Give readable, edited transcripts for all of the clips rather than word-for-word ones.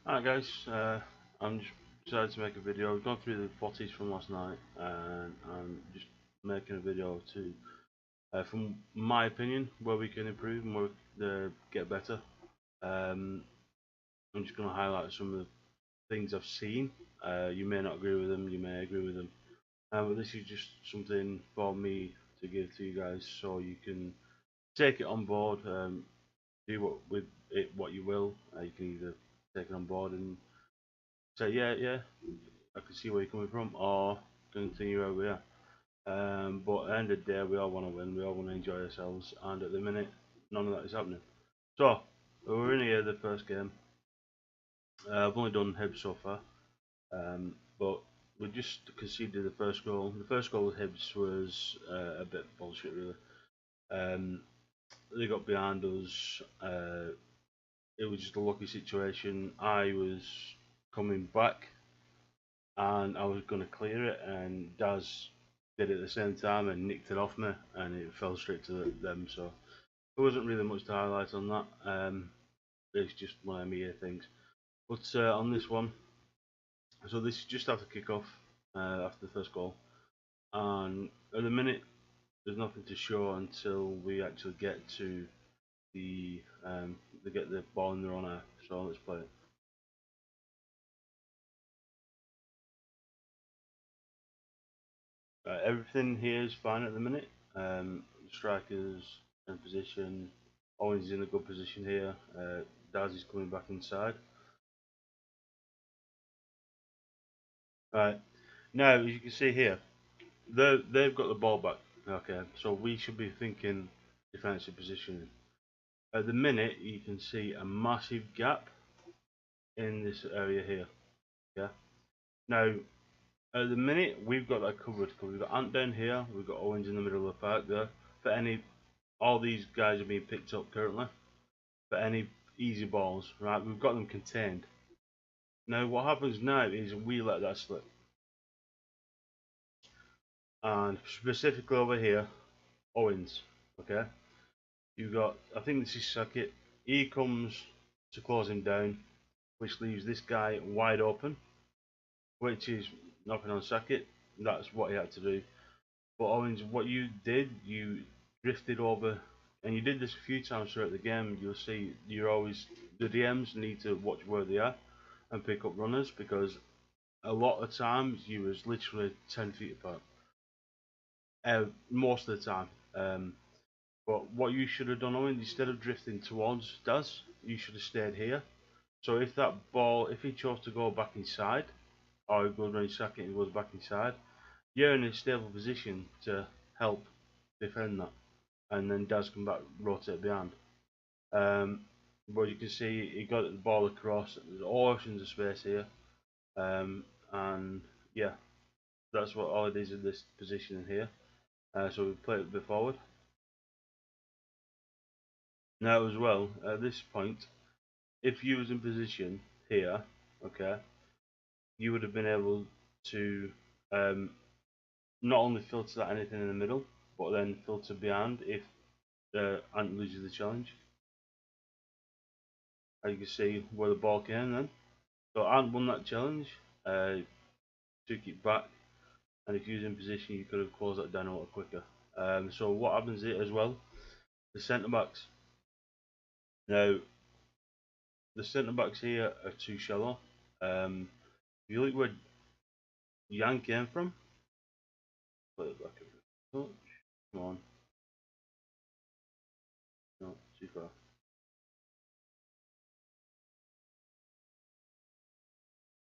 Alright guys, I'm just decided to make a video. I've gone through the footage from last night and I'm just making a video to, from my opinion, where we can improve and where we can get better. I'm just going to highlight some of the things I've seen. You may not agree with them, you may agree with them. But this is just something for me to give to you guys so you can take it on board, do with it what you will. You can either take it on board and say, yeah, I can see where you're coming from, or continue where we are. But at the end of the day, we all want to win, we all want to enjoy ourselves, and at the minute, none of that is happening. So, we're in here, the first game. I've only done Hibs so far, but we just conceded the first goal. The first goal with Hibs was a bit bullshit, really. They got behind us. It was just a lucky situation. I was coming back and I was going to clear it, and Daz did it at the same time and nicked it off me, and it fell straight to them. So there wasn't really much to highlight on that. It's just one of my things. But on this one, so this is just after kick-off, after the first goal, and at the minute there's nothing to show until we actually get to the they get the ball in their own half. So let's play it. Everything here is fine at the minute. Strikers in position. Owens is in a good position here. Daz is coming back inside. Right, now as you can see here, they've got the ball back. Okay, so we should be thinking defensive positioning. At the minute, you can see a massive gap in this area here. Yeah. Now, at the minute, we've got that covered because we've got Ant down here, we've got Owens in the middle of the park there. For any, all these guys are being picked up currently. For any easy balls, right? We've got them contained. Now, what happens now is we let that slip. And specifically over here, Owens, okay? You've got, I think this is Sackett. He comes to close him down, which leaves this guy wide open, which is knocking on Sackett. That's what he had to do. But Owens, what you did, you drifted over, and you did this a few times throughout the game. You'll see you're always, the DMs need to watch where they are and pick up runners, because a lot of times you was literally 10 feet apart. Most of the time. But what you should have done, Owen, instead of drifting towards Daz, you should have stayed here. So if that ball, if he chose to go back inside, or he goes around Sackett and goes back inside, you're in a stable position to help defend that. And then Daz can back rotate behind. But you can see he got the ball across. There's oceans of space here. And yeah, that's what all it is in this position in here. So we play it a bit forward. Now as well, at this point, if you was in position here, okay, you would have been able to not only filter that anything in the middle, but then filter behind if Ant loses the challenge. As you can see where the ball came then. So Ant won that challenge, took it back, and if you was in position you could have closed that down a lot quicker. So what happens here as well, the centre backs. Now the centre backs here are too shallow. If you look where Jan came from, play it back a bit. Touch. Come on. No, too far.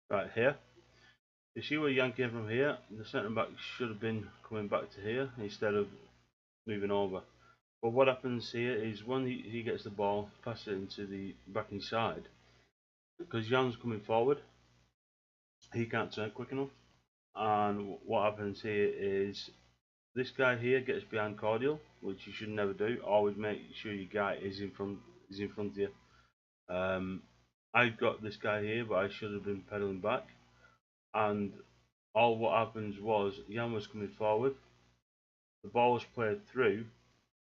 Right here. You see where Jan came from here? The centre back should have been coming back to here instead of moving over. But what happens here is when he gets the ball, passes it into the back inside, because Jan's coming forward, he can't turn quick enough. And what happens here is this guy here gets behind Cordial, which you should never do. Always make sure your guy is in front of you. I got this guy here, but I should have been pedaling back. And all what happens was Jan was coming forward, the ball was played through,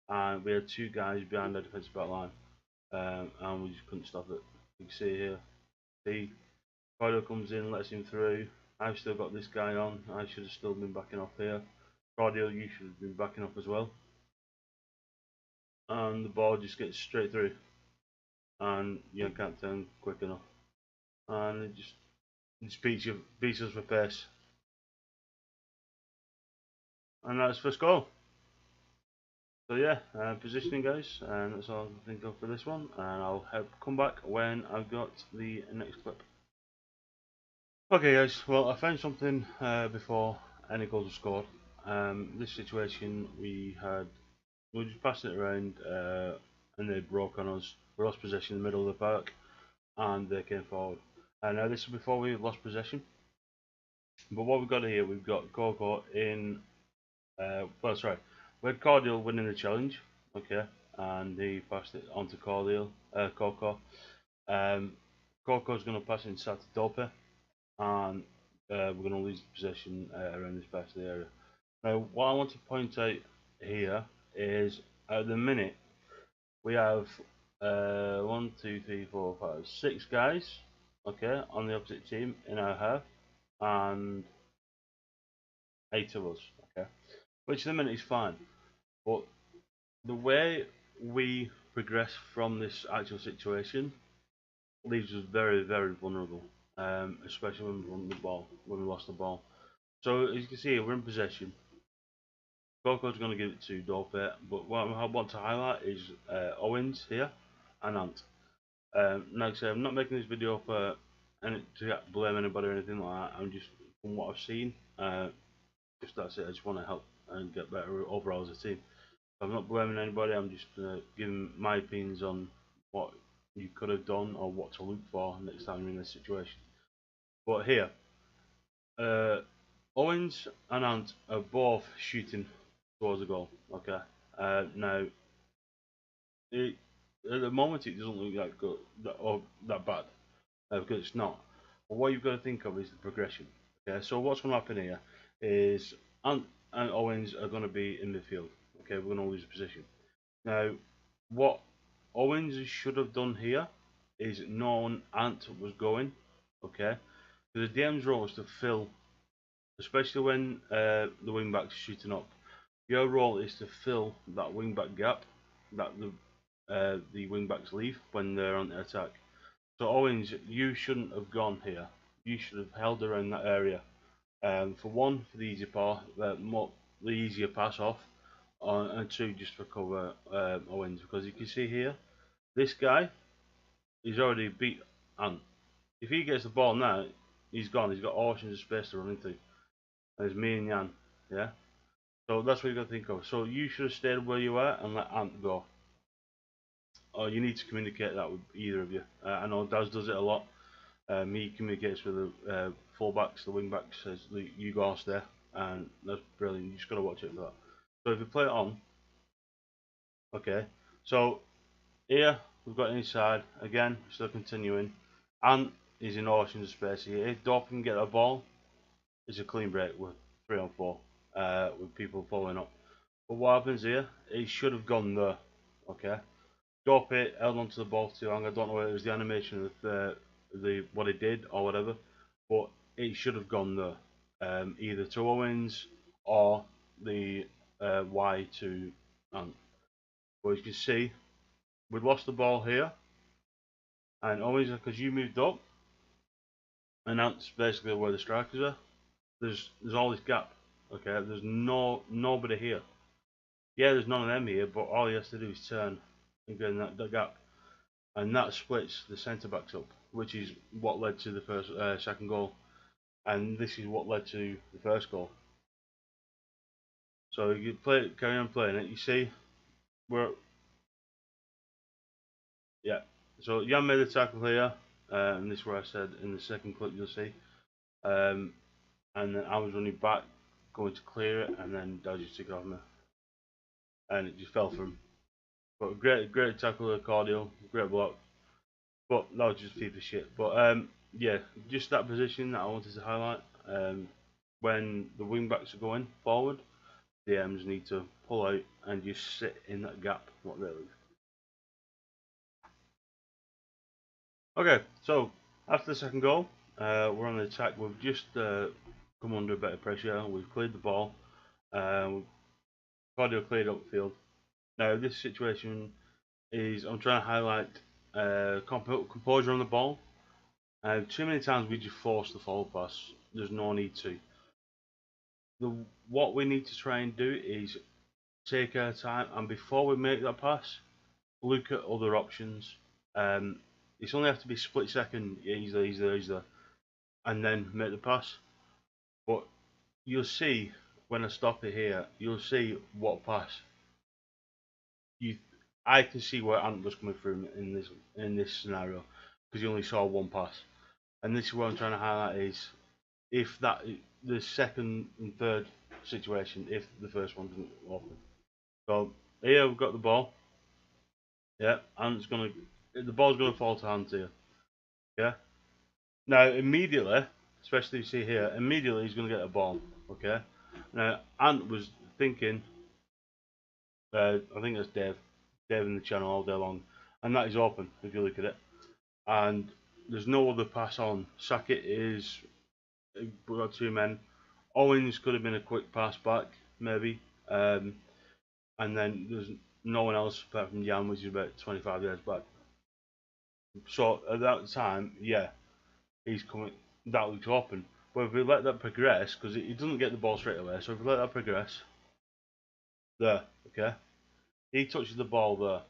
and we had two guys behind the defensive back line, and we just couldn't stop it. You can see here, See, Cordial comes in, lets him through. I've still got this guy on. I should have still been backing off here. Cordial, you should have been backing off as well. And the ball just gets straight through, and you can't turn quick enough, and it just beats us for pace, and that's first goal. So yeah, positioning guys, and that's all I can think of for this one, and I'll come back when I've got the next clip. Okay guys, well I found something before any goals were scored. This situation we just passed it around and they broke on us. We lost possession in the middle of the park and they came forward. And now this is before we lost possession. But what we've got here, we've got Coco in, well sorry, we had Cordial winning the challenge, okay, and he passed it on to Coco. Coco's going to pass it inside to Dope, and we're going to lose possession around this part of the area. Now what I want to point out here is at the minute we have 1, 2, 3, 4, 5, 6 guys, okay, on the opposite team in our half, and 8 of us, okay, which at the minute is fine, but the way we progress from this actual situation leaves us very, very vulnerable, especially when we won the ball, when we lost the ball. So as you can see, we're in possession. Coco's going to give it to Dope, but what I want to highlight is Owens here and Ant. Like I say, I'm not making this video for to blame anybody or anything like that. I'm just, from what I've seen, just that's it. I just want to help and get better overall as a team. I'm not blaming anybody. I'm just giving my opinions on what you could have done or what to look for next time you're in this situation. But here, Owens and Ant are both shooting towards the goal. Okay. Now, at the moment it doesn't look that good or that bad because it's not. But what you've got to think of is the progression. Okay. So what's going to happen here is Ant and Owens are going to be in midfield. Okay, we're going to lose the position. Now, what Owens should have done here is known Ant was going. Okay, because the DM's role is to fill, especially when the wing back's shooting up. Your role is to fill that wing back gap that the wing backs leave when they're on the attack. So Owens, you shouldn't have gone here. You should have held around that area. For one, for the easier pass off, and two, just for cover Owens, because you can see here, this guy is already beat Ant. If he gets the ball now, he's gone. He's got oceans of space to run into. And it's me and Jan, yeah. So that's what you got to think of. So you should have stayed where you were and let Ant go. Or you need to communicate that with either of you. I know Daz does it a lot. He communicates with the fullbacks, the wing backs, says you go stay, and that's brilliant. You just got to watch it for that. So if you play it on, okay. So here we've got inside again, still continuing. Ant is in oceans of space here. If Dope can get a ball, it's a clean break with 3 on 4 with people following up. But what happens here? It should have gone there. Okay. Dope held onto the ball too long. I don't know whether it was the animation of the what it did or whatever, but it should have gone there. Either to Owens or the Y to Ant. But as you can see, we lost the ball here, and Owens, because you moved up, and Ant's basically where the strikers are. There's all this gap. Okay, there's nobody here. Yeah, there's none of them here, but all he has to do is turn and get in that gap, and that splits the centre backs up, which is what led to the second goal, and this is what led to the first goal. So you carry on playing it. You see, yeah. So Jan made the tackle here, and this is where I said in the second clip you'll see. And then I was running back, going to clear it, and then Dad just took it off me, and it just fell for him. But great tackle with Cordial, great block. But that was just FIFA shit. But yeah, just that position that I wanted to highlight. When the wing backs are going forward, the M's need to pull out and just sit in that gap what they leave. Okay, so After the second goal, we're on the attack. We've just come under a bit of pressure. We've cleared the ball. Cardio cleared up the field. Now this situation is I'm trying to highlight composure on the ball. Too many times we just force the forward pass. There's no need to. What we need to try and do is take our time, and before we make that pass, look at other options. It's only have to be a split second, easily, and then make the pass. But you'll see when I stop it here, you'll see what pass. I can see where Ant was coming through in this scenario because you only saw one pass. And this is what I'm trying to highlight is if that the second and third situation, if the first one doesn't open. So here we've got the ball. Yeah, and the ball's gonna fall to hands here. Yeah. Now immediately, especially you see here, immediately he's gonna get a ball. Okay. Now Ant was thinking, I think that's Dave in the channel all day long, and that is open if you look at it. And there's no other pass on. Sackett is, we've got two men. Owens could have been a quick pass back, maybe. And then there's no one else apart from Jan, which is about 25 yards back. So at that time, yeah, he's coming. That looks open. But if we let that progress, because he doesn't get the ball straight away, so if we let that progress, there, okay, he touches the ball there.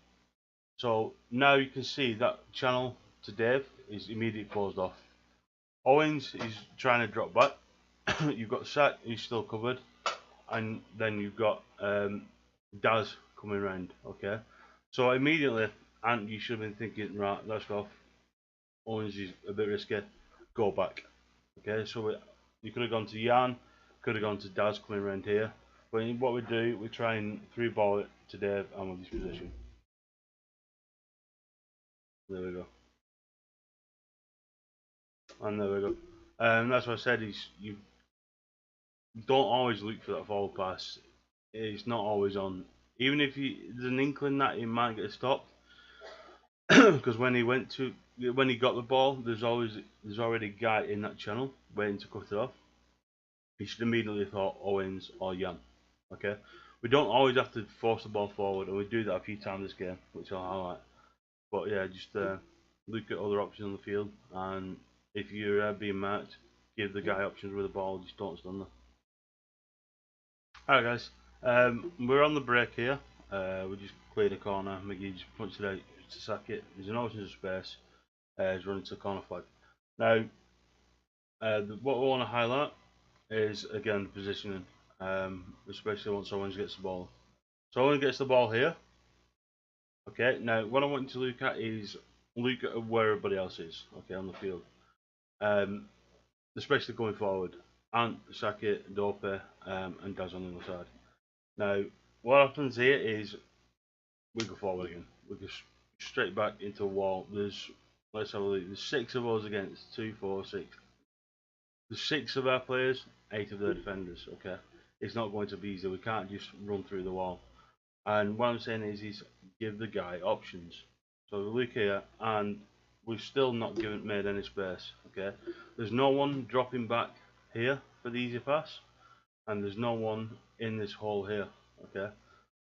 So now you can see that channel to Dave is immediately closed off. Owens is trying to drop back. You've got Sack, who's still covered, and then you've got Daz coming round. Okay, so immediately, and you should have been thinking, right, let's go. Owens is a bit risky. Go back. Okay, so you could have gone to Jan, could have gone to Daz coming around here. But what we do, we try and through ball it to Dave and with his position. There we go. And there we go. That's what I said. You don't always look for that forward pass. It's not always on. Even if there's an inkling that he might get stopped, because when he got the ball, there's already a guy in that channel waiting to cut it off. He should immediately thought Owens or Jan. Okay, we don't always have to force the ball forward, and we do that a few times this game, which I'll highlight. But yeah, just look at other options on the field, and if you're being marked, give the guy options with the ball. Just don't stand there. Alright guys, we're on the break here. We just cleared a corner. McGee just punched it out to sack it. There's an option of space. He's running to the corner flag. Now, what we want to highlight is again positioning, especially once someone gets the ball. So Owen gets the ball here. Okay. Now, what I want you to look at is look at where everybody else is. Okay, on the field, especially going forward. Ant, Sackett, Dope, and Daz on the other side. Now, what happens here is we go forward again. We go straight back into a wall. Let's have a look. There's 6 of us against 2, 4, 6. There's 6 of our players, 8 of their defenders. Okay, it's not going to be easy. We can't just run through the wall. And what I'm saying is give the guy options. So we look here, and we've still not made any space. Okay, there's no one dropping back here for the easy pass, and there's no one in this hole here. Okay,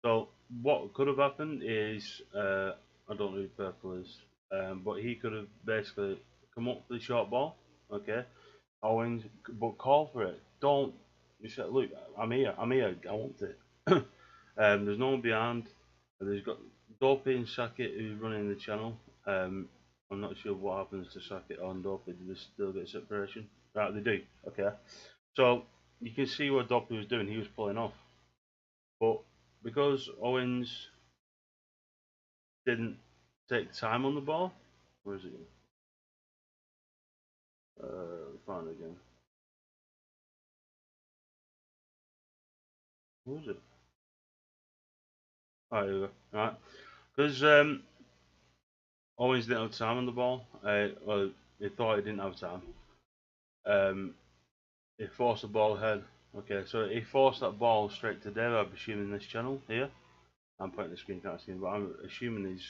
so what could have happened is I don't know who purple is, but he could have basically come up with the short ball. Okay, Owens, but call for it. Don't you say, look, I'm here, I want it. There's no one behind. There's got Dopey and Sackett who's running the channel. I'm not sure what happens to Sackett or Dopey. Do they still get separation? Right, they do. Okay. So you can see what Dopey was doing. He was pulling off. But because Owens didn't take time on the ball, where is it? Find it again. Where is it? Oh, here we go. Right. Because Owens didn't have time on the ball. Well, he thought he didn't have time. He forced the ball ahead. Okay, so he forced that ball straight to Dave. I'm assuming this channel here. I'm putting the screen, can't see him, but I'm assuming he's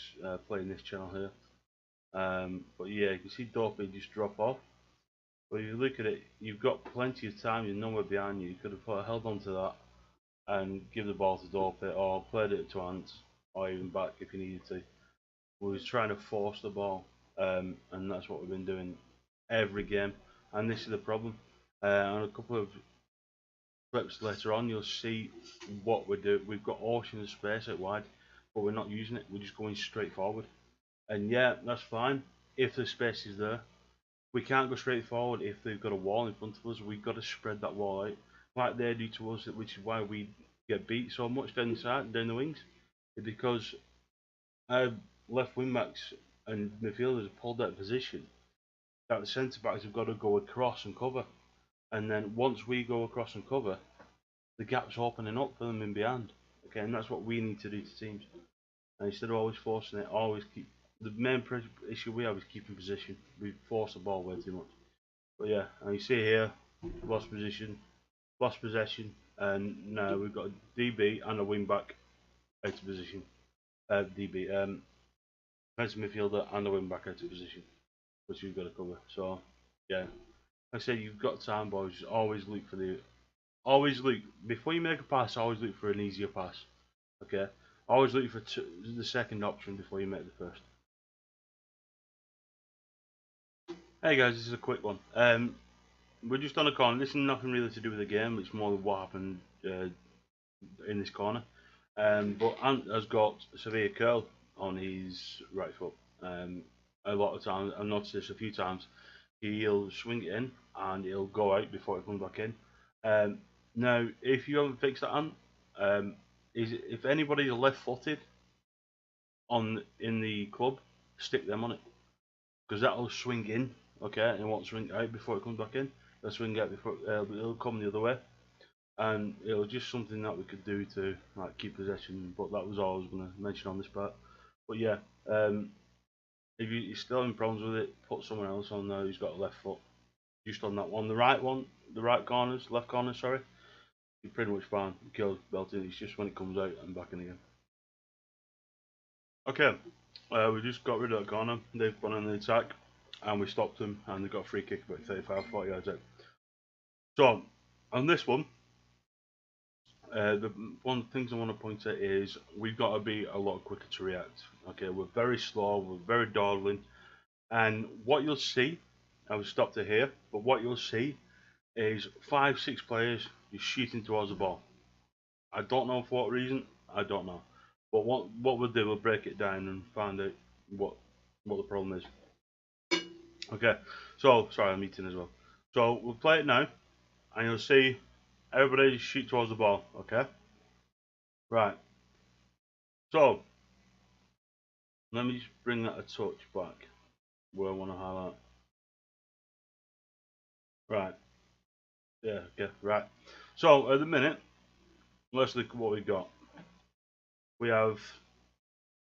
playing this channel here. But yeah, you can see Dopey just drop off. But if you look at it, you've got plenty of time. You're nowhere behind you. You could have held on to that and give the ball to Dopey, or played it to Ant, or even back if you needed to. We was trying to force the ball, and that's what we've been doing every game. And this is the problem. On a couple of clips later on, you'll see what we do. We've got oceans of space out wide, but we're not using it. We're just going straight forward. And yeah, that's fine if the space is there. We can't go straight forward if they've got a wall in front of us. We've got to spread that wall out like they do to us, which is why we get beat so much down the side, down the wings, because our left wing backs and midfielders have pulled that position that the centre backs have got to go across and cover. And then once we go across and cover, the gap's opening up for them in behind. Okay, and that's what we need to do to teams. And instead of always forcing it, always keep the main issue we have is keeping position. We force the ball way too much. But yeah, and you see here, lost possession, and now we've got a DB and a wing back out of position. DB, defensive midfielder and a wing back out of position, which we've got to cover. So yeah, like I say, you've got time, boys. Just always look before you make a pass. Always look for an easier pass. Okay, always look for the second option before you make the first. Hey guys, this is a quick one. We're just on a corner. This is nothing really to do with the game. It's more what happened in this corner. But Ant has got a severe curl on his right foot. A lot of times, I've noticed this a few times. He'll swing it in and it'll go out before it comes back in. Now, if you haven't fixed that, Ant, if anybody's left-footed in the club, stick them on it, because that'll swing in. Okay, and it won't swing out before it comes back in. It'll swing out before it'll come the other way, and it'll just something that we could do to like keep possession. But that was all I was going to mention on this part. But yeah, if you're still having problems with it, put someone else on there who's got a left foot. Just on that one, the right left corner, sorry. You're pretty much fine. Kills belting. It's just when it comes out and back in again. Okay, we just got rid of that corner. They've gone on the attack, and we stopped them, and they got a free kick about 35, 40 yards out. So, on this one, one of the things I want to point out is we've got to be a lot quicker to react. Okay, we're very slow, we're very dawdling, and what you'll see, I will stop to here, but what you'll see is 5, 6 players just shooting towards the ball. I don't know for what reason, I don't know. But what we'll do, we'll break it down and find out what the problem is. Okay, so sorry, I'm eating as well. So we'll play it now, and you'll see everybody shoot towards the ball. Okay, right. So let me just bring that a touch back where I want to highlight. Right. Yeah. Okay. Right. So at the minute, let's look at what we've got. We have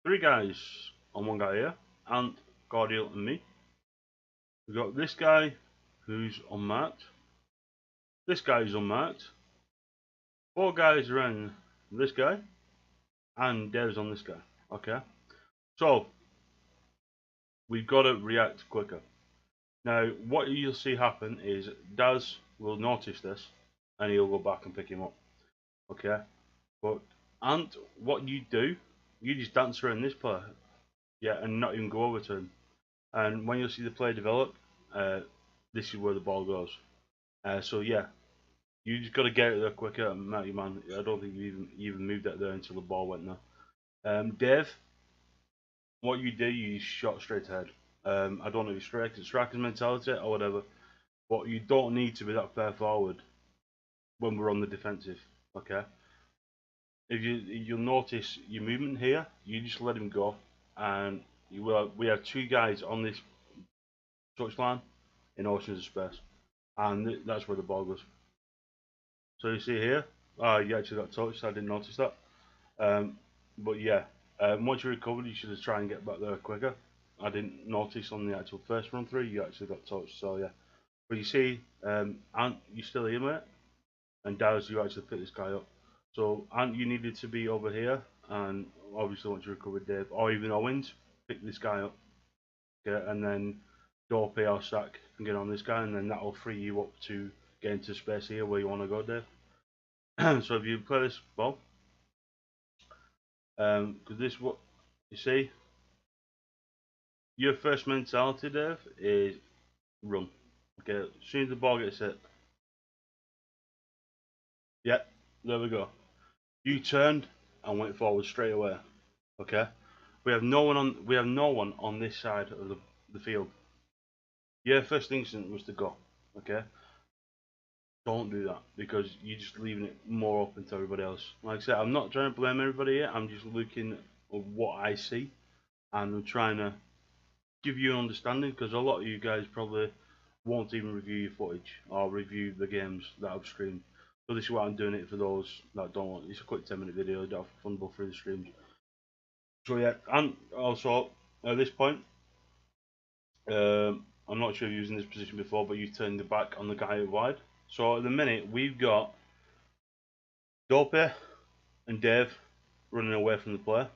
3 guys on one guy here, Ant, Cordial, and me. We've got this guy who's unmarked. This guy is unmarked. 4 guys around this guy, and Dev's on this guy. Okay, so we've got to react quicker. Now, what you'll see happen is Daz will notice this, and he'll go back and pick him up. Okay, but Ant, what you do, you just dance around this player, yeah, and not even go over to him. And when you'll see the play develop, this is where the ball goes. So yeah, you just got to get it there quicker, Matty man. I don't think you even moved that there until the ball went there. Dave, what you do, you shot straight ahead. I don't know if it's striker's mentality or whatever, but you don't need to be that far forward when we're on the defensive. Okay. If you'll notice your movement here, you just let him go, and we have 2 guys on this touchline in oceans of space, and that's where the ball goes. So you see here, you actually got touched. I didn't notice that. But yeah, once you recovered, you should have tried and get back there quicker. I didn't notice on the actual first run through you actually got touched. So yeah, but you see, Ant, you still here, mate, and Daz, you actually picked this guy up. So Ant, you needed to be over here, and obviously once you recovered, Dave, or even Owens, pick this guy up. okay, and then Dopey or Sack can get on this guy, and then that'll free you up to get into space here where you want to go, Dave. So if you play this ball, because this what you see, your first mentality, Dave, is run. Okay, as soon as the ball gets hit, yeah, there we go. You turned and went forward straight away. Okay, we have no one on this side of the field. Your first instinct was to go. Okay, don't do that because you're just leaving it more open to everybody else. Like I said, I'm not trying to blame everybody here. I'm just looking at what I see, and I'm trying to give you an understanding because a lot of you guys probably won't even review your footage or review the games that I've streamed. So this is why I'm doing it for those that don't want. It's a quick 10-minute video. Don't have to fumble through the streams. So yeah, and also at this point, I'm not sure if you've used this position before, but you've turned the back on the guy out wide. So at the minute, we've got Dopey and Dave running away from the player.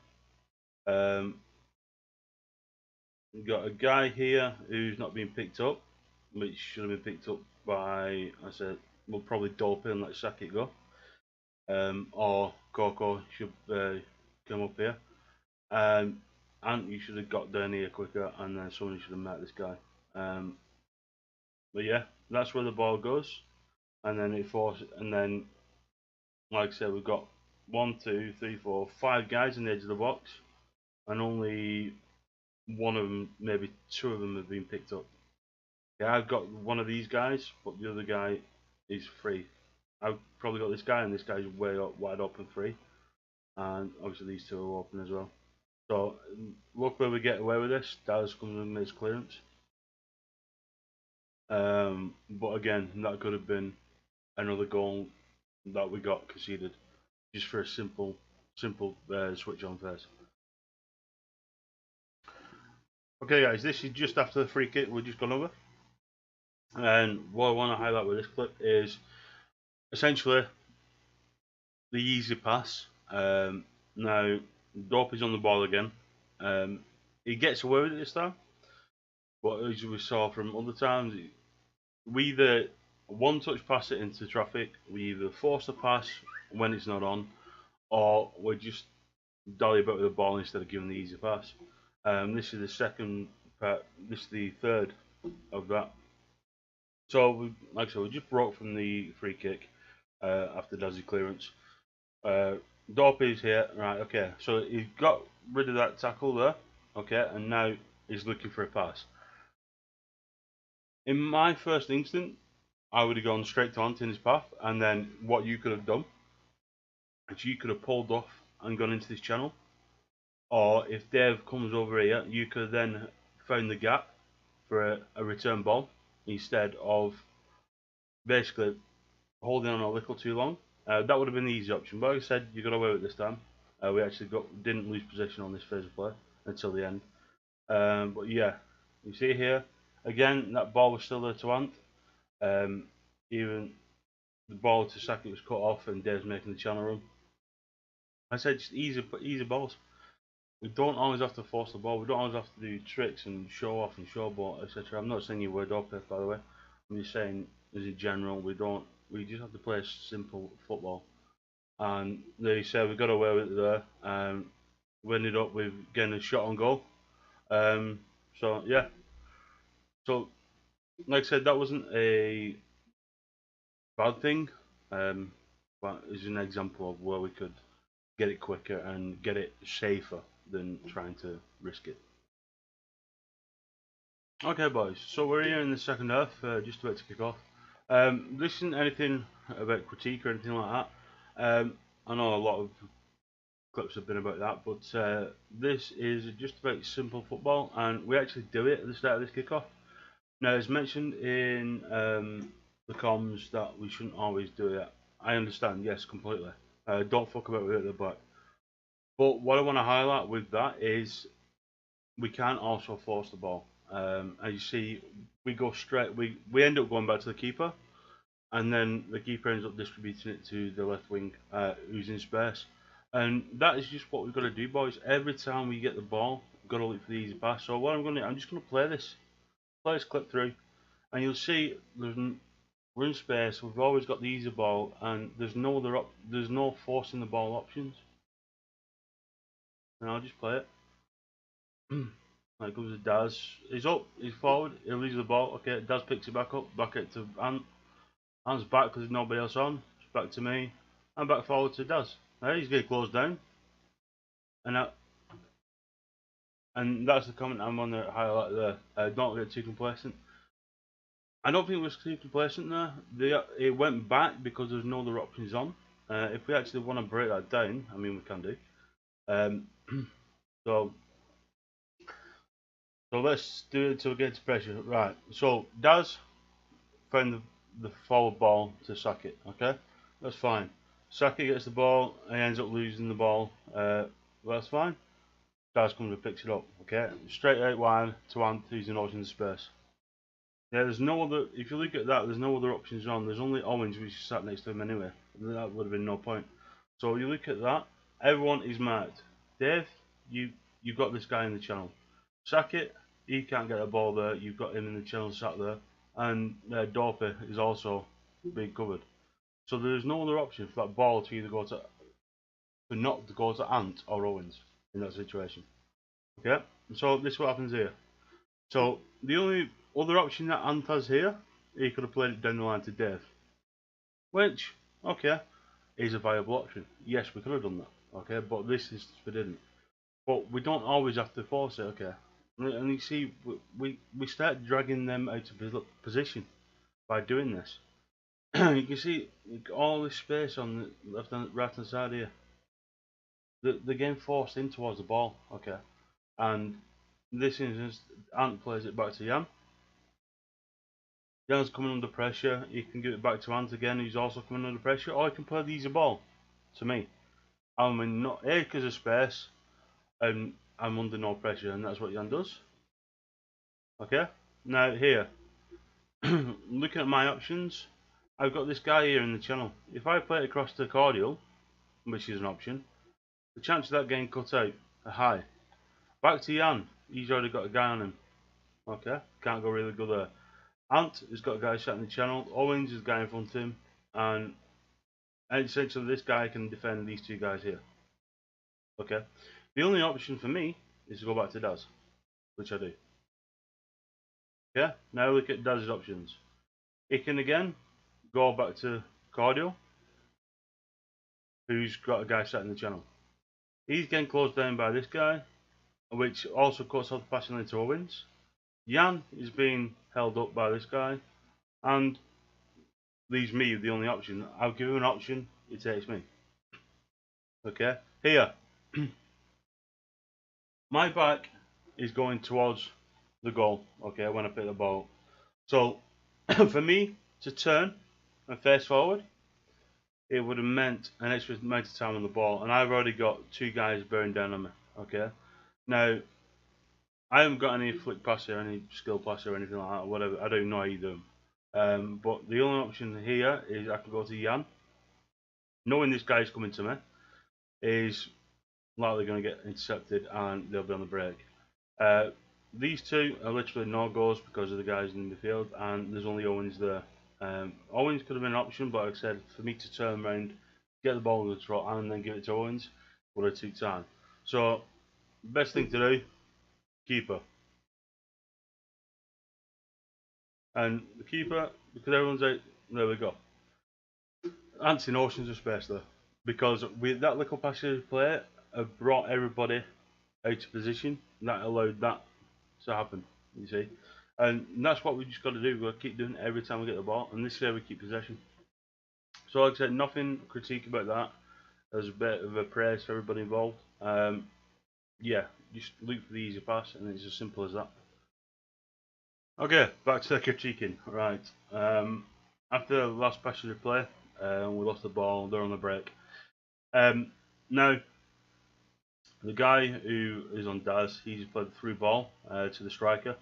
We've got a guy here who's not being picked up, which should have been picked up by, I said, well, probably Dopey and let Sack it go. Or Coco should come up here. And you should have got down here quicker, and then somebody should have met this guy. But yeah, that's where the ball goes, and then it forces, and then, like I said, we've got 1, 2, 3, 4, 5 guys in the edge of the box, and only one of them, maybe 2 of them have been picked up. Yeah, I've got one of these guys, but the other guy is free. I've probably got this guy, and this guy's way up, wide open free, and obviously these 2 are open as well. So look where we get away with this. Dallas comes and makes clearance. But again, that could have been another goal that we got conceded just for a simple switch on first. Okay guys, this is just after the free kick we've just gone over, and what I want to highlight with this clip is essentially the easy pass. Now Dopey's on the ball again. He gets away with it this time, but as we saw from other times, we either one touch pass it into traffic, we either force the pass when it's not on, or we just dally about with the ball instead of giving the easy pass. This is the second part, this is the third of that. So like I said, we just broke from the free kick after Dazzy clearance. Dopey's here, right, okay, so he got rid of that tackle there, okay, and now he's looking for a pass. In my first instinct, I would have gone straight to Anthony's path, and then what you could have done is you could have pulled off and gone into this channel, or if Dave comes over here, you could have then found the gap for a return ball instead of basically holding on a little too long. That would have been the easy option, but like I said, you got away with it this time. We actually didn't lose possession on this phase of play until the end. But yeah, you see here again that ball was still there to Ant. Even the ball to Saki was cut off, and Dave's making the channel run. I said just easy balls. We don't always have to force the ball. We don't always have to do tricks and show off and showboat, etc. I'm not saying you were Dopey, by the way. I'm just saying, as in general, we just have to play simple football. And they said we got away with it there. We ended up with getting a shot on goal. So yeah. So like I said, that wasn't a bad thing, but it's an example of where we could get it quicker and get it safer than trying to risk it. Okay boys, so we're here in the second half, just about to kick off. This isn't anything about critique or anything like that. I know a lot of clips have been about that, but this is just about simple football, and we actually do it at the start of this kickoff. Now, as mentioned in the comms that we shouldn't always do it. I understand, yes, completely. Don't fuck about with it at the back. But what I want to highlight with that is we can also force the ball. As you see, we go straight. We end up going back to the keeper, and then the keeper ends up distributing it to the left wing, who's in space. And that is just what we've got to do, boys. Every time we get the ball, got to look for the easy pass. So what I'm just gonna play this clip through, and you'll see we're in space. We've always got the easy ball, and there's no forcing the ball options. And I'll just play it. Like goes to Daz. He's up. He's forward. He leaves the ball. Okay, Daz picks it back up. Back it to Ant. Ant's back because there's nobody else on. It's back to me. And back forward to Daz. Now he's getting closed down. And that's the comment I'm on the highlight there. Don't get too complacent. I don't think it was too complacent there. It went back because there's no other options on. If we actually want to break that down, I mean we can do. So let's do it until we get to pressure. Right. So Daz found the forward ball to Sackett. Okay, that's fine. Sackett gets the ball and ends up losing the ball. That's fine. Daz comes and picks it up. Okay, straight out wide to Ant, who's in ocean space. Yeah, there's no other. If you look at that, there's no other options on. There's only Owens, which sat next to him anyway. That would have been no point. So you look at that. Everyone is marked. Dave, you've got this guy in the channel. Sackett, he can't get the ball there. You've got him in the channel sat there, and Dorpy is also being covered. So there's no other option for that ball to either go to, not to go to Ant or Owens in that situation. Okay, so this is what happens here. So the only other option that Ant has here, he could have played it down the line to Dave, which, okay, is a viable option. Yes, we could have done that. Okay, but this is we didn't. But we don't always have to force it. Okay, and you see, we start dragging them out of position by doing this. You can see all this space on the left and right hand side here. The game forced in towards the ball. Okay, and in this instance, Ant plays it back to Jan. Jan's coming under pressure. He can give it back to Ant again. He's also coming under pressure. Or he can play the easy ball to me. I'm in no acres of space, and I'm under no pressure, and that's what Jan does. Okay. Now here, looking at my options, I've got this guy here in the channel. If I play it across to Cordial, which is an option, the chance of that getting cut out are high. Back to Jan. He's already got a guy on him. Okay. Can't go really good there. Ant has got a guy sat in the channel. Owens is a guy in front of him, and essentially this guy can defend these two guys here. Okay. The only option for me is to go back to Daz, which I do. Okay. Now look at Daz's options. He can again go back to Cordial, who's got a guy sat in the channel. He's getting closed down by this guy, which also cuts off the passing lane to Owens. Jan is being held up by this guy, and leaves me the only option. I'll give him an option, he takes me. Okay, here, my back is going towards the goal, okay, when I pick the ball. So, for me to turn and face forward, it would have meant an extra amount of time on the ball, and I've already got two guys bearing down on me, okay. Now, I haven't got any flick pass or any skill pass or anything like that, or whatever. I don't know how you do them. But the only option here is I can go to Jan. Knowing this guy's coming to me is likely going to get intercepted and they'll be on the break. These two are literally no-goes because of the guys in the field, and there's only Owens there. Owens could have been an option, but like I said, for me to turn around, get the ball in the trot, and then give it to Owens would have took time. So, best thing to do, keeper. And the keeper, because everyone's out, there we go. Ant's in oceans of space there. Because with that little passage play, have brought everybody out of position. That allowed that to happen, you see. And that's what we just got to do. We've got to keep doing it every time we get the ball. And this is how we keep possession. So like I said, nothing critique about that. There's a bit of a praise for everybody involved. Yeah, just look for the easy pass, and it's as simple as that. Okay, back to the critiquing. Right. After the last passage of play, we lost the ball. They're on the break. Now, the guy who is on Daz, he's played the through ball to the striker.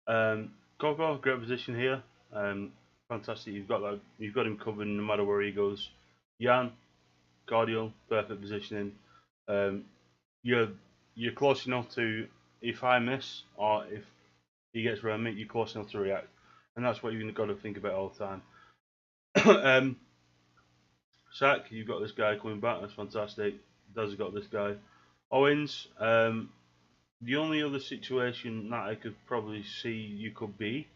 Coco, great position here. Fantastic. You've got that. You've got him covered no matter where he goes. Jan, Cordial, perfect positioning. You're you're close enough to, if I miss or if he gets around me, you're close enough to react, and that's what you've got to think about all the time. Sack, you've got this guy coming back. That's fantastic. Daz got this guy. Owens. The only other situation that I could probably see you could be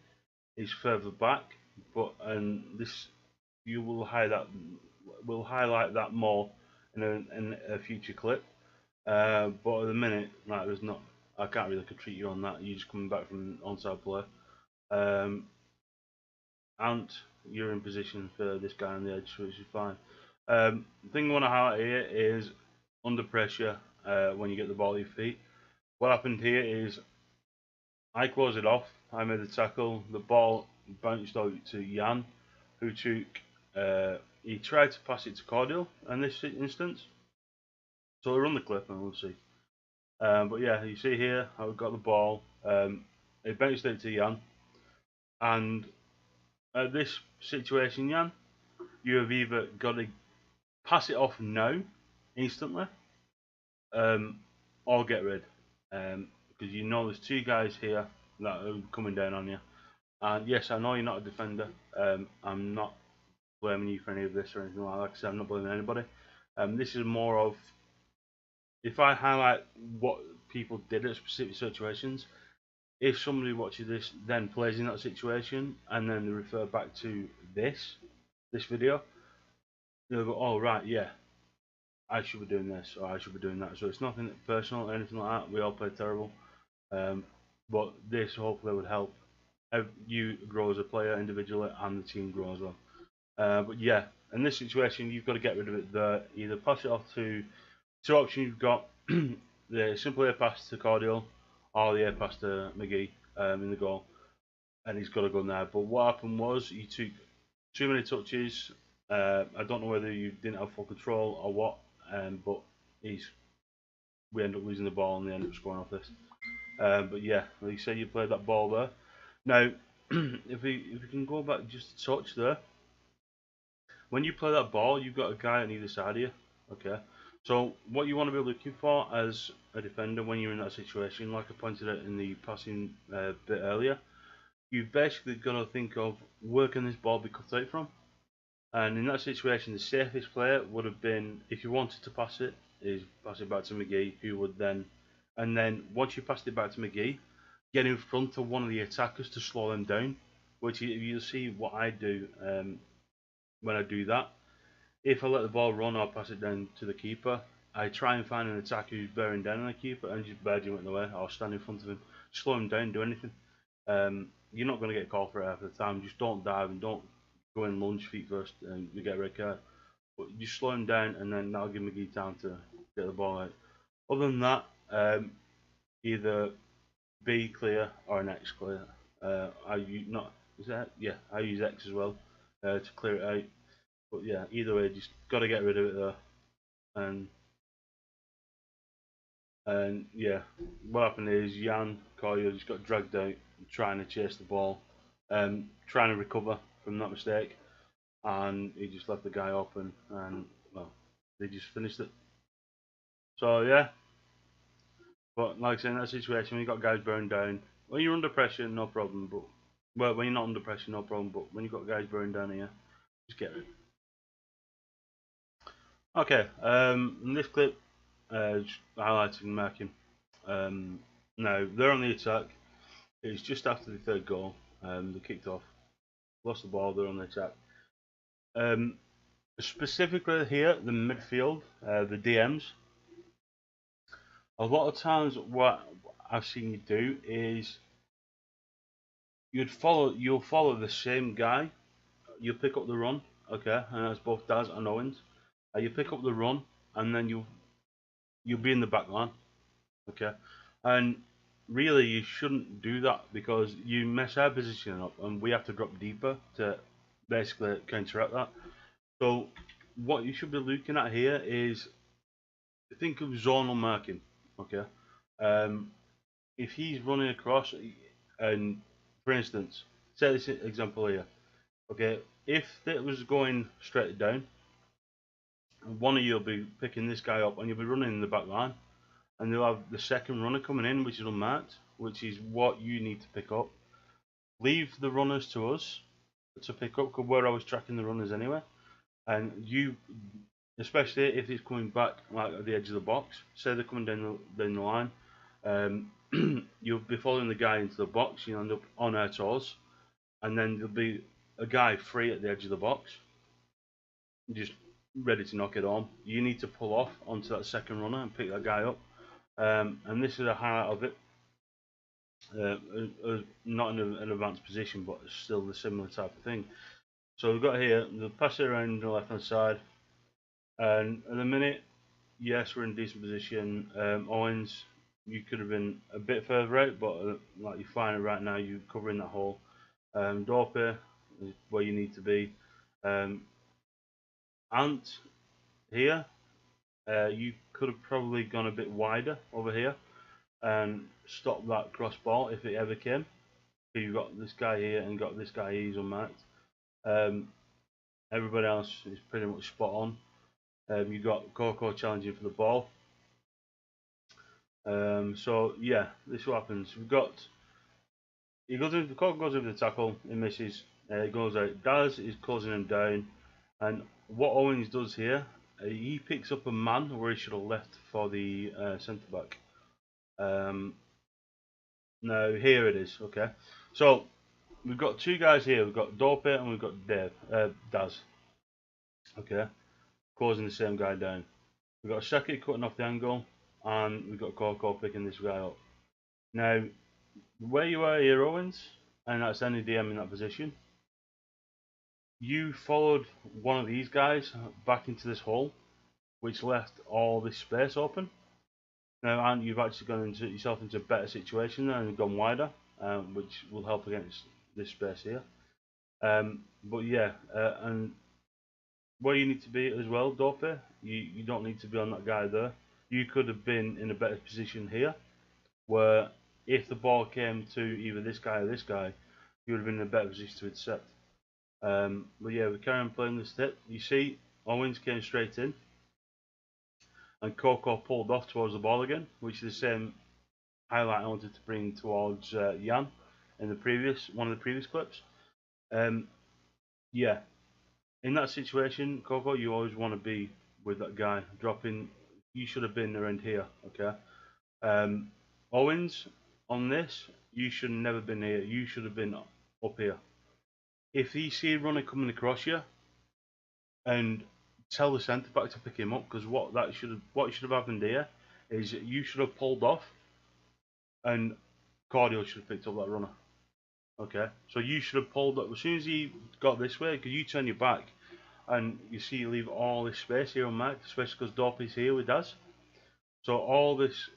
is further back, but this you will highlight that more in a future clip. But at the minute, like, there's not. I can't really treat you on that. You're just coming back from onside play. Ant, you're in position for this guy on the edge, which is fine. The thing I want to highlight here is under pressure when you get the ball at your feet. What happened here is I closed it off. I made the tackle. The ball bounced out to Jan, who took. He tried to pass it to Cordial in this instance. So we'll run the clip and we'll see. But yeah, you see here, I've got the ball. It bounced out to Jan. And at this situation, Jan, you have either got to pass it off now, instantly, or get rid. Because you know there's two guys here that are coming down on you. And yes, I know you're not a defender. I'm not blaming you for any of this or anything like that. Like I said, I'm not blaming anybody. This is more of, if I highlight what people did at specific situations, if somebody watches this then plays in that situation and then they refer back to this video, they'll go, oh right, yeah, I should be doing this or I should be doing that. So it's nothing personal or anything like that. We all play terrible, but this hopefully would help you grow as a player individually and the team grow as well. But yeah, in this situation you've got to get rid of it there. Either pass it off to two options you've got: the simple air pass to Cordial or the air pass to McGee in the goal, and he's got to go in there. But what happened was he took too many touches. I don't know whether you didn't have full control or what, but we end up losing the ball and they end up scoring off this. But yeah, like you say, you played that ball there. Now, if we can go back just a touch there, when you play that ball, you've got a guy on either side of you. Okay, so what you want to be looking for as a defender when you're in that situation, like I pointed out in the passing bit earlier, you've basically got to think of where can this ball be cut out from. And in that situation, the safest player would have been, if you wanted to pass it, is pass it back to McGee, who would then, and then once you passed it back to McGee, get in front of one of the attackers to slow them down. Which you'll see what I do when I do that. If I let the ball run or pass it down to the keeper, I try and find an attacker who's bearing down on the keeper and just bear him in the way or stand in front of him, slow him down, do anything. You're not going to get called for it half the time. Just don't dive and don't go in lunge feet first and you get a red card. But you slow him down and then that'll give McGee time to get the ball out. Other than that, either B clear or an X clear. I use X as well to clear it out. But yeah, either way, just got to get rid of it there. And yeah, what happened is Jan Collier just got dragged out trying to chase the ball, trying to recover from that mistake, and he just left the guy open, and well, they just finished it. So yeah, but like I said, in that situation, when you got guys burned down, when you're under pressure, no problem. But well, when you're not under pressure, no problem. But when you got guys burned down here, just get rid. Okay, in this clip, just highlighting and marking. Now they're on the attack. It's just after the third goal. They kicked off, lost the ball. They're on the attack. Specifically here, the midfield, the DMs. A lot of times, what I've seen you do is you'll follow the same guy. You'll pick up the run, okay, and that's both Daz and Owens. You pick up the run, and then you'll be in the back line, okay. And really, you shouldn't do that because you mess our position up, and we have to drop deeper to basically counteract that. So what you should be looking at here is think of zonal marking, okay. If he's running across, and for instance, say this example here, okay, if it was going straight down, one of you will be picking this guy up and you'll be running in the back line, and they'll have the second runner coming in, which is unmarked, which is what you need to pick up. Leave the runners to us to pick up, because we're always tracking the runners anyway. And you, especially if it's coming back like at the edge of the box, say they're coming down the line, you'll be following the guy into the box, you end up on our toes, and then there'll be a guy free at the edge of the box, just ready to knock it on. You need to pull off onto that second runner and pick that guy up. And this is a highlight of it. Not in an advanced position, but still the similar type of thing. So we've got here the pass it around the left hand side, and at the minute, yes, we're in decent position. Owens, you could have been a bit further out, but like you're fine right now, you're covering that hole. Dorpe is where you need to be. Ant here, you could have probably gone a bit wider over here and stopped that cross ball if it ever came. So you've got this guy here and got this guy here, he's unmarked. Everybody else is pretty much spot on. You've got Coco challenging for the ball. So yeah, this is what happens. We've got Coco goes over the tackle, he misses. It goes out. Daz is closing him down, and what Owens does here, he picks up a man where he should have left for the centre back. Now here it is. Okay, so we've got two guys here. We've got Dorpe and we've got Daz. Okay, closing the same guy down. We've got Shaki cutting off the angle, and we've got Coco picking this guy up. Now, where you are here, Owens, and that's any DM in that position, you followed one of these guys back into this hole, which left all this space open. Now, and you've actually gone into yourself into a better situation there and gone wider, which will help against this space here. But yeah, and where you need to be as well, Dorpe, you don't need to be on that guy there. You could have been in a better position here, where if the ball came to either this guy or this guy, you would have been in a better position to intercept. But yeah, we carry on playing this tip. You see, Owens came straight in, and Coco pulled off towards the ball again, which is the same highlight I wanted to bring towards Jan in the one of the previous clips. Yeah, in that situation, Coco, you always want to be with that guy dropping. You should have been around here, okay? Owens, on this, you should have never been here. You should have been up here. If you see a runner coming across you, and tell the centre back to pick him up, because what should have happened here is you should have pulled off, and Cardio should have picked up that runner. Okay, so you should have pulled up as soon as he got this way, because you turn your back, and you see you leave all this space here unmarked, especially because Dorpe's here with Daz. So all this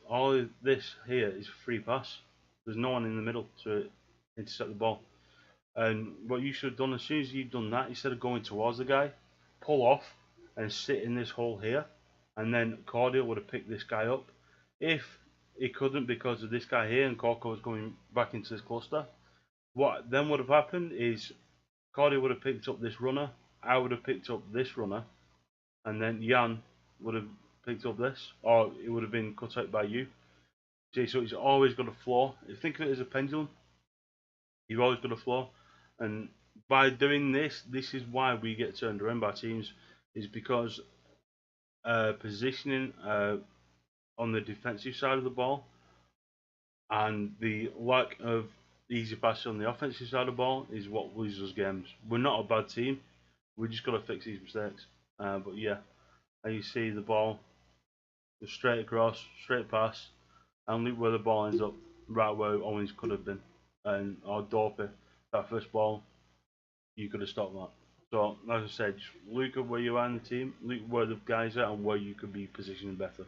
here is a free pass. There's no one in the middle to intercept the ball. And what you should have done, as soon as you've done that, instead of going towards the guy, pull off and sit in this hole here, and then Cordial would have picked this guy up. If he couldn't because of this guy here and Coco was going back into this cluster, what then would have happened is Cordial would have picked up this runner, I would have picked up this runner, and then Jan would have picked up this, or it would have been cut out by you. See, so it's always got a floor. Think of it as a pendulum. You've always got a floor, and by doing this is why we get turned around by teams, is because positioning on the defensive side of the ball and the lack of easy passes on the offensive side of the ball is what loses us games. We're not a bad team, we just got to fix these mistakes. But yeah, and you see the ball goes straight across, straight pass, and look where the ball ends up, right where Owens could have been, and or Dorpe, that first ball, you could have stopped that. So, as I said, just look at where you are in the team, look where the guys are, and where you could be positioned better.